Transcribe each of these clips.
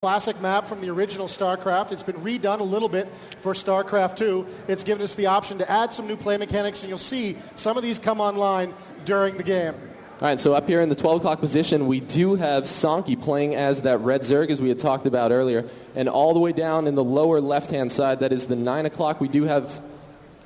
Classic map from the original Starcraft. It's been redone a little bit for Starcraft 2. It's given us the option to add some new play mechanics, and you'll see some of these come online during the game. All right, so up here in the 12 o'clock position, we do have Sonkie playing as that red Zerg, as we had talked about earlier. And all the way down in the lower left-hand side, that is the 9 o'clock, we do have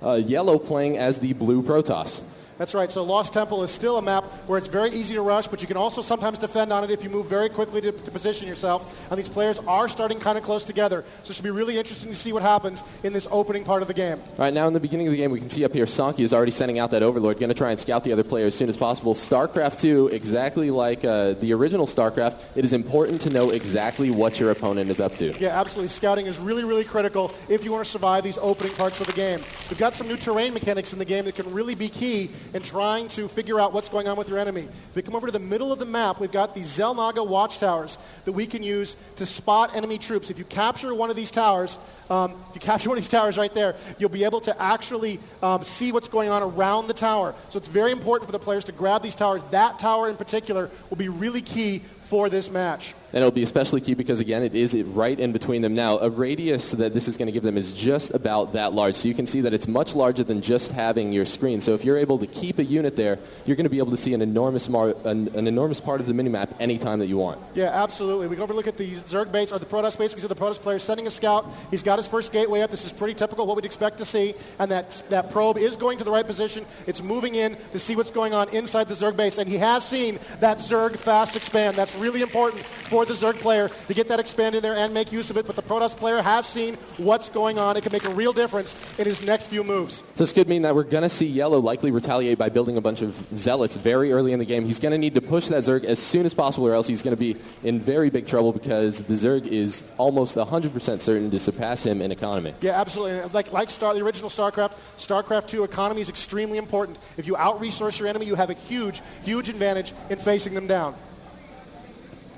yellow playing as the blue Protoss. That's right. So Lost Temple is still a map where it's very easy to rush, but you can also sometimes defend on it if you move very quickly to position yourself. And these players are starting kind of close together. So it should be really interesting to see what happens in this opening part of the game. All right, now in the beginning of the game, we can see up here Sonkie is already sending out that Overlord, going to try and scout the other player as soon as possible. StarCraft 2, exactly like the original StarCraft, it is important to know exactly what your opponent is up to. Yeah, absolutely. Scouting is really, really critical if you want to survive these opening parts of the game. We've got some new terrain mechanics in the game that can really be key in trying to figure out what's going on with your enemy. If we come over to the middle of the map, we've got these Zelnaga watchtowers that we can use to spot enemy troops. If you capture one of these towers, right there, you'll be able to actually see what's going on around the tower. So it's very important for the players to grab these towers. That tower in particular will be really key for this match. And it'll be especially key because, again, it is right in between them. Now, a radius that this is going to give them is just about that large. So you can see that it's much larger than just having your screen. So if you're able to keep a unit there, you're going to be able to see an enormous part of the minimap anytime that you want. Yeah, absolutely. We go over and look at the Zerg base, or the Protoss base. We see the Protoss player sending a scout. He's got his first gateway up. This is pretty typical what we'd expect to see. And that probe is going to the right position. It's moving in to see what's going on inside the Zerg base. And he has seen that Zerg fast expand. That's really important for the Zerg player to get that expand in there and make use of it, but the Protoss player has seen what's going on. It can make a real difference in his next few moves. So this could mean that we're going to see Yellow likely retaliate by building a bunch of Zealots very early in the game. He's going to need to push that Zerg as soon as possible, or else he's going to be in very big trouble because the Zerg is almost 100% certain to surpass him in economy. Yeah, absolutely. Like the original StarCraft, StarCraft 2 economy is extremely important. If you out-resource your enemy, you have a huge, huge advantage in facing them down.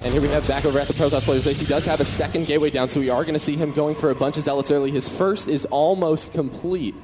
And here we have back over at the Protoss player's base. He does have a second gateway down, so we are going to see him going for a bunch of Zealots early. His first is almost complete,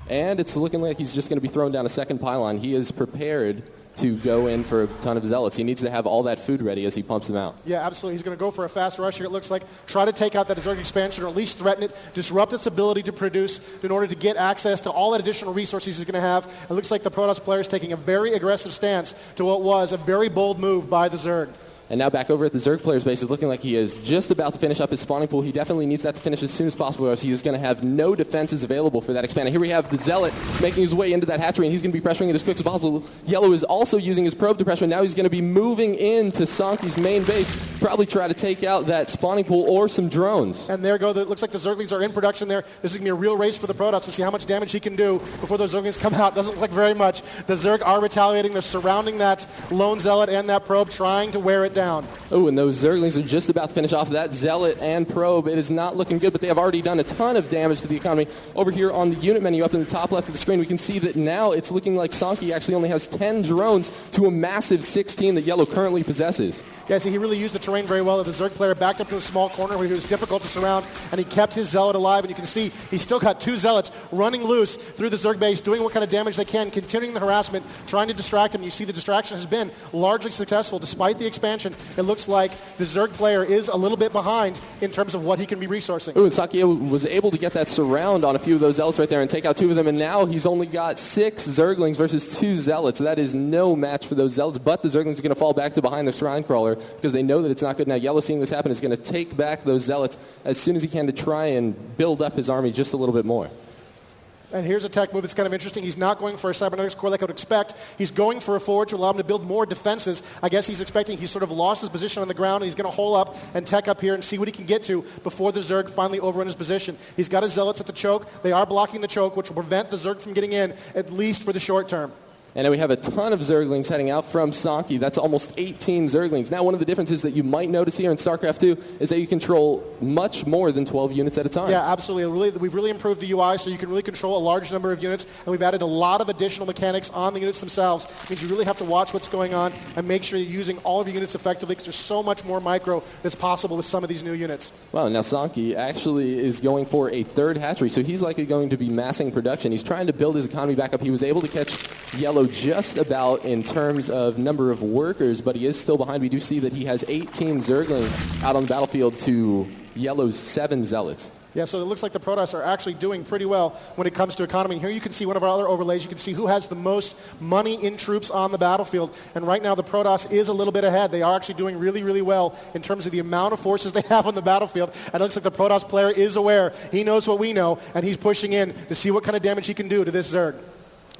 and it's looking like he's just going to be throwing down a second pylon. He is prepared to go in for a ton of Zealots. He needs to have all that food ready as he pumps them out. Yeah, absolutely. He's going to go for a fast rush here, it looks like. Try to take out that Zerg expansion, or at least threaten it, disrupt its ability to produce in order to get access to all that additional resources he's going to have. It looks like the Protoss player is taking a very aggressive stance to what was a very bold move by the Zerg. And now back over at the Zerg player's base, it's looking like he is just about to finish up his spawning pool. He definitely needs that to finish as soon as possible, or else he is going to have no defenses available for that expand. And here we have the Zealot making his way into that hatchery, and he's going to be pressuring it as quick as possible. Yellow is also using his probe to pressure, and now he's going to be moving into Sonkie's main base, probably try to take out that spawning pool or some drones. And there go. It looks like the Zerglings are in production there. This is going to be a real race for the Protoss to see how much damage he can do before those Zerglings come out. Doesn't look like very much. The Zerg are retaliating. They're surrounding that lone Zealot and that probe, trying to wear it down. Oh, and those Zerglings are just about to finish off that Zealot and probe. It is not looking good, but they have already done a ton of damage to the economy. Over here on the unit menu up in the top left of the screen, we can see that now it's looking like Sonkie actually only has 10 drones to a massive 16 that Yellow currently possesses. Yeah, see, he really used the terrain very well. The Zerg player backed up to a small corner where he was difficult to surround, and he kept his Zealot alive. And you can see he's still got two Zealots running loose through the Zerg base, doing what kind of damage they can, continuing the harassment, trying to distract him. You see the distraction has been largely successful. Despite the expansion, it looks like the Zerg player is a little bit behind in terms of what he can be resourcing. Ooh, and Sonkie was able to get that surround on a few of those Zealots right there and take out two of them, and now he's only got 6 Zerglings versus 2 Zealots. That is no match for those Zealots, but the Zerglings are going to fall back to behind the Shrine Crawler because they know that it's not good. Now Yellow, seeing this happen, is going to take back those Zealots as soon as he can to try and build up his army just a little bit more. And here's a tech move that's kind of interesting. He's not going for a cybernetics core like I would expect. He's going for a forward to allow him to build more defenses. I guess he's expecting he's sort of lost his position on the ground, and he's going to hole up and tech up here and see what he can get to before the Zerg finally overrun his position. He's got his Zealots at the choke. They are blocking the choke, which will prevent the Zerg from getting in, at least for the short term. And then we have a ton of Zerglings heading out from Sonkie. That's almost 18 Zerglings. Now, one of the differences that you might notice here in StarCraft 2 is that you control much more than 12 units at a time. Yeah, absolutely. We've really improved the UI, so you can really control a large number of units, and we've added a lot of additional mechanics on the units themselves. It means you really have to watch what's going on and make sure you're using all of your units effectively, because there's so much more micro that's possible with some of these new units. Well, now Sonkie actually is going for a third hatchery, so he's likely going to be massing production. He's trying to build his economy back up. He was able to catch Yellow Yellow just about in terms of number of workers, but he is still behind. We do see that he has 18 Zerglings out on the battlefield to Yellow's 7 Zealots. Yeah, so it looks like the Protoss are actually doing pretty well when it comes to economy. Here you can see one of our other overlays. You can see who has the most money in troops on the battlefield. And right now the Protoss is a little bit ahead. They are actually doing really, really well in terms of the amount of forces they have on the battlefield. And it looks like the Protoss player is aware. He knows what we know, and he's pushing in to see what kind of damage he can do to this Zerg.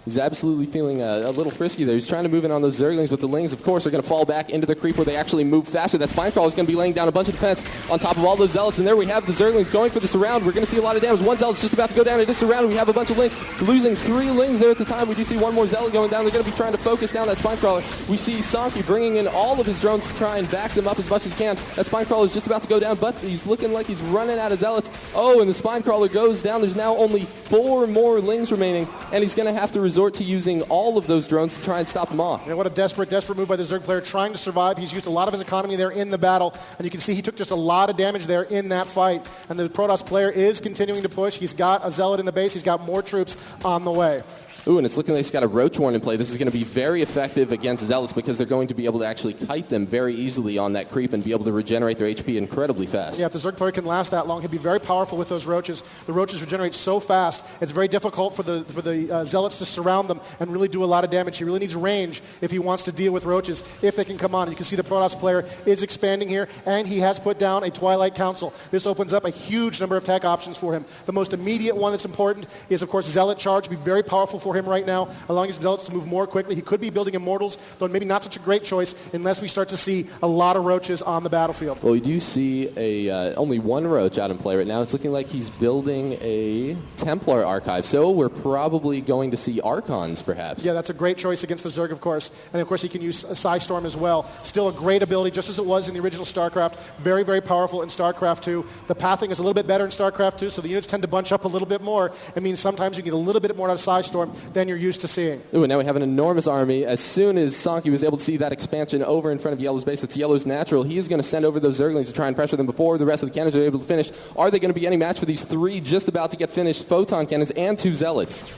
He's absolutely feeling a little frisky there. He's trying to move in on those Zerglings, but the Lings, of course, are going to fall back into the creep where they actually move faster. That Spinecrawler is going to be laying down a bunch of defense on top of all those Zealots, and there we have the Zerglings going for the surround. We're going to see a lot of damage. One Zealot's just about to go down. It is surrounded. We have a bunch of Lings losing 3 Lings there at the time. We do see one more Zealot going down. They're going to be trying to focus down that Spinecrawler. We see Sonkie bringing in all of his drones to try and back them up as much as he can. That Spinecrawler is just about to go down, but he's looking like he's running out of Zealots. Oh, and the Spinecrawler goes down. There's now only 4 more Lings remaining, and he's going to have to resort to using all of those drones to try and stop them off. Yeah, what a desperate move by the Zerg player trying to survive. He's used a lot of his economy there in the battle, and you can see he took just a lot of damage there in that fight. And the Protoss player is continuing to push. He's got a Zealot in the base. He's got more troops on the way. Ooh, and it's looking like he's got a Roach Warren in play. This is going to be very effective against Zealots because they're going to be able to actually kite them very easily on that creep and be able to regenerate their HP incredibly fast. Yeah, if the Zerg player can last that long, he'll be very powerful with those Roaches. The Roaches regenerate so fast, it's very difficult for the Zealots to surround them and really do a lot of damage. He really needs range if he wants to deal with Roaches, if they can come on. You can see the Protoss player is expanding here, and he has put down a Twilight Council. This opens up a huge number of tech options for him. The most immediate one that's important is, of course, Zealot Charge. Be very powerful for him right now, allowing his Zealots to move more quickly. He could be building Immortals, though maybe not such a great choice unless we start to see a lot of Roaches on the battlefield. Well, we do see only one Roach out in play right now. It's looking like he's building a Templar archive, so we're probably going to see Archons, perhaps. Yeah, that's a great choice against the Zerg, of course. And, of course, he can use a Psystorm as well. Still a great ability, just as it was in the original StarCraft. Very, very powerful in StarCraft 2. The pathing is a little bit better in StarCraft 2, so the units tend to bunch up a little bit more. It means sometimes you get a little bit more out of Psystorm than you're used to seeing. Ooh, and now we have an enormous army. As soon as Sonkie was able to see that expansion over in front of Yellow's base, that's Yellow's natural, he is going to send over those Zerglings to try and pressure them before the rest of the cannons are able to finish. Are they going to be any match for these 3 just about to get finished Photon Cannons and 2 Zealots?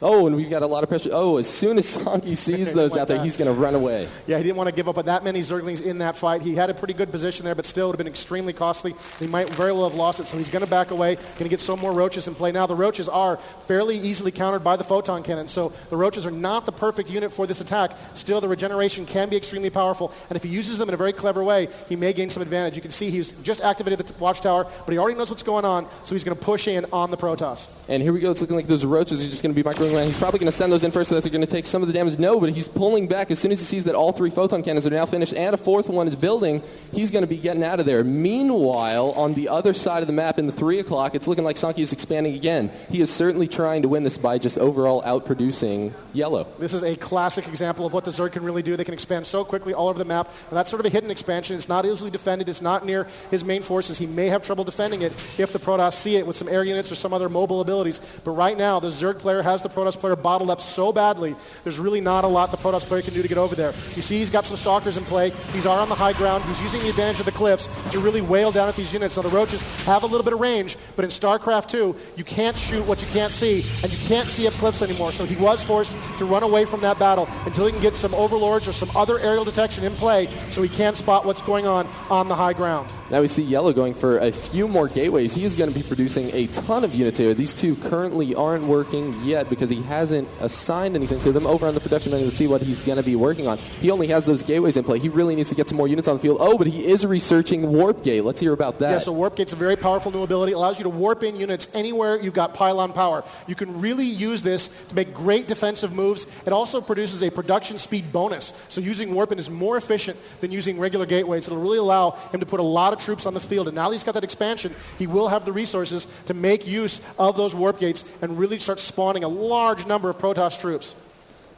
Oh, and we've got a lot of pressure. Oh, as soon as Sonkie sees those out there, he's going to run away. Yeah, he didn't want to give up on that many Zerglings in that fight. He had a pretty good position there, but still it would have been extremely costly. He might very well have lost it, so he's going to back away, going to get some more Roaches in play. Now, the Roaches are fairly easily countered by the Photon Cannon, so the Roaches are not the perfect unit for this attack. Still, the regeneration can be extremely powerful, and if he uses them in a very clever way, he may gain some advantage. You can see he's just activated the Watchtower, but he already knows what's going on, so he's going to push in on the Protoss. And here we go. It's looking like those Roaches are just going to be microing around. He's probably going to send those in first so that they're going to take some of the damage. No, but he's pulling back as soon as he sees that all 3 Photon Cannons are now finished and a 4th one is building. He's going to be getting out of there. Meanwhile, on the other side of the map in the 3 o'clock, it's looking like Sonkie is expanding again. He is certainly trying to win this by just overall outproducing Yellow. This is a classic example of what the Zerg can really do. They can expand so quickly all over the map. And that's sort of a hidden expansion. It's not easily defended. It's not near his main forces. He may have trouble defending it if the Protoss see it with some air units or some other mobile abilities. But right now, the Zerg player has the Protoss player bottled up so badly, there's really not a lot the Protoss player can do to get over there. You see he's got some Stalkers in play. He's on the high ground. He's using the advantage of the cliffs to really wail down at these units. Now the Roaches have a little bit of range, but in StarCraft 2, you can't shoot what you can't see, and you can't see up cliffs anymore. So he was forced to run away from that battle until he can get some Overlords or some other aerial detection in play so he can spot what's going on the high ground. Now we see Yellow going for a few more gateways. He is going to be producing a ton of units here. These 2 currently aren't working yet because he hasn't assigned anything to them. Over on the production menu to see what he's going to be working on. He only has those gateways in play. He really needs to get some more units on the field. Oh, but he is researching Warp Gate. Let's hear about that. Yeah, so Warp Gate's a very powerful new ability. It allows you to warp in units anywhere you've got pylon power. You can really use this to make great defensive moves. It also produces a production speed bonus. So using Warp-In is more efficient than using regular gateways. It'll really allow him to put a lot of troops on the field. And now that he's got that expansion, he will have the resources to make use of those Warp Gates and really start spawning a large number of Protoss troops.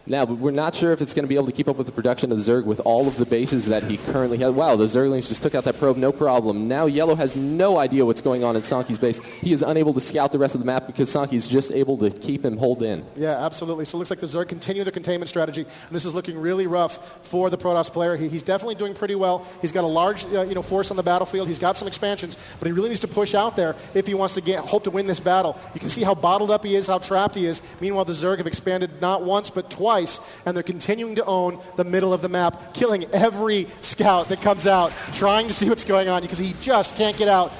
Now, but we're not sure if it's going to be able to keep up with the production of the Zerg with all of the bases that he currently has. Wow, the Zerglings just took out that probe, no problem. Now Yellow has no idea what's going on in Sonkie's base. He is unable to scout the rest of the map because Sonkie's just able to keep him holed in. Yeah, absolutely. So it looks like the Zerg continue their containment strategy, and this is looking really rough for the Protoss player. He's definitely doing pretty well. He's got a large force on the battlefield. He's got some expansions, but he really needs to push out there if he wants to hope to win this battle. You can see how bottled up he is, how trapped he is. Meanwhile, the Zerg have expanded not once but twice twice, and they're continuing to own the middle of the map, killing every scout that comes out, trying to see what's going on because he just can't get out.